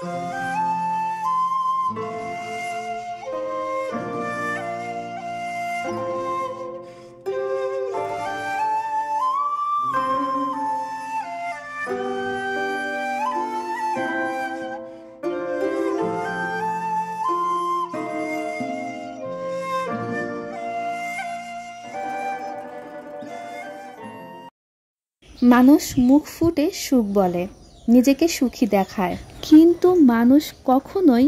মানুষ মুখ ফুটে সুখ বলে, নিজেকে সুখী দেখায়, কিন্তু মানুষ কখনোই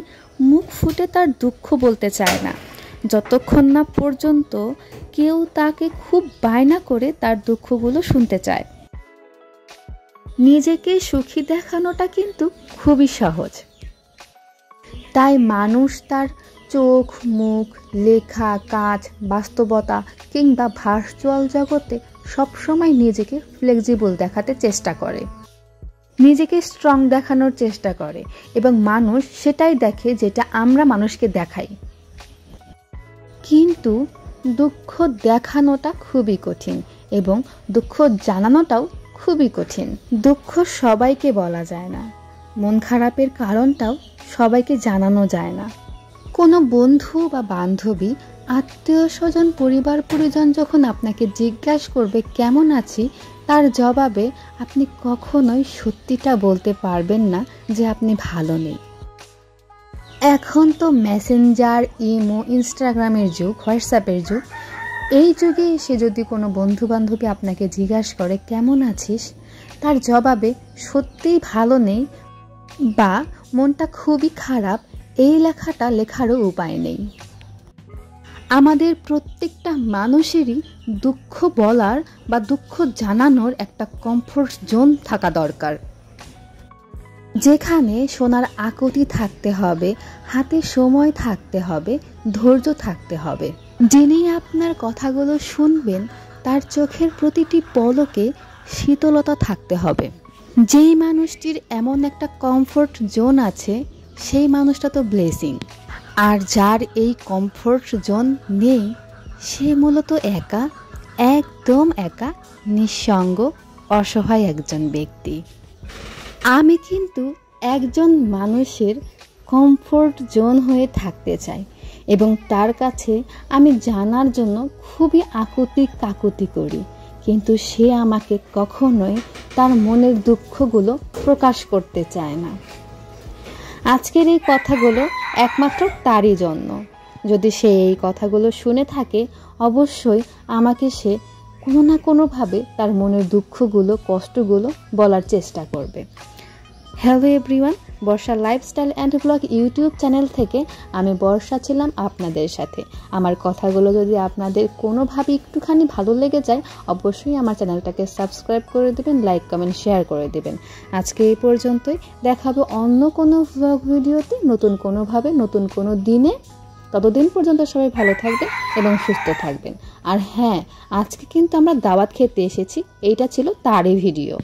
মুখ ফুটে তার দুঃখ বলতে চায় না, যতক্ষণ না পর্যন্ত কেউ তাকে খুব বায়না করে তার দুঃখগুলো শুনতে চায়। নিজেকে সুখী দেখানোটা কিন্তু খুবই সহজ, তাই মানুষ তার চোখ, মুখ, লেখা, কাজ, বাস্তবতা কিংবা ভার্চুয়াল জগতে সবসময় নিজেকে ফ্লেক্সিবল দেখাতে চেষ্টা করে, নিজেকে স্ট্রং দেখানোর চেষ্টা করে, এবং মানুষ সেটাই দেখে যেটা আমরা মানুষকে দেখাই। কিন্তু দুঃখ দেখানোটা খুবই কঠিন এবং দুঃখ জানানোটাও খুবই কঠিন। দুঃখ সবাইকে বলা যায় না, মন খারাপের কারণটাও সবাইকে জানানো যায় না। কোনো বন্ধু বা বান্ধবী, আত্মীয় স্বজন, পরিবার পরিজন যখন আপনাকে জিজ্ঞাসা করবে কেমন আছি, তার জবাবে আপনি কখনোই সত্যিটা বলতে পারবেন না যে আপনি ভালো নেই। এখন তো মেসেঞ্জার, ইমো, ইনস্টাগ্রামের যুগ, হোয়াটসঅ্যাপের যুগ। এই যুগে এসে যদি কোনো বন্ধু বান্ধবী আপনাকে জিজ্ঞাসা করে কেমন আছিস, তার জবাবে সত্যিই ভালো নেই বা মনটা খুবই খারাপ, এই লেখাটা লেখারও উপায় নেই। আমাদের প্রত্যেকটা মানুষেরই দুঃখ বলার বা দুঃখ জানানোর একটা কমফোর্ট জোন থাকা দরকার, যেখানে শোনার আকুতি থাকতে হবে, হাতে সময় থাকতে হবে, ধৈর্য থাকতে হবে। যিনি আপনার কথাগুলো শুনবেন তার চোখের প্রতিটি পলকে শীতলতা থাকতে হবে। যেই মানুষটির এমন একটা কমফোর্ট জোন আছে, সেই মানুষটা তো ব্লেসিং। আর যার এই কমফোর্ট জোন নেই, সে মূলত একা, একদম একা, নিঃসঙ্গ, অসহায় একজন ব্যক্তি। আমি কিন্তু একজন মানুষের কমফোর্ট জোন হয়ে থাকতে চাই এবং তার কাছে আমি জানার জন্য খুবই আকুতি কাকুতি করি, কিন্তু সে আমাকে কখনোই তার মনের দুঃখগুলো প্রকাশ করতে চায় না। আজকের এই কথাগুলো একমাত্র তারই জন্য। যদি সে এই কথাগুলো শুনে থাকে, অবশ্যই আমাকে সে কোনো না কোনোভাবে তার মনের দুঃখগুলো, কষ্টগুলো বলার চেষ্টা করবে। Hello everyone, Barsha lifestyle and blog YouTube channel থেকে আমি বর্ষা ছিলাম আপনাদের সাথে। আমার কথাগুলো যদি আপনাদের কোনোভাবে একটুখানি ভালো লেগে যায়, অবশ্যই আমার চ্যানেলটাকে সাবস্ক্রাইব করে দেবেন, লাইক, কমেন্ট, শেয়ার করে দেবেন। আজকে এই পর্যন্তই, দেখা হবে অন্য কোনো ব্লগ ভিডিওতে, নতুন কোনোভাবে, নতুন কোনো দিনে। ততদিন পর্যন্ত সবাই ভালো থাকবেন এবং সুস্থ থাকবেন। আর হ্যাঁ, আজকে কিন্তু আমরা দাওয়াত খেতে এসেছি, এইটা ছিল তারই ভিডিও।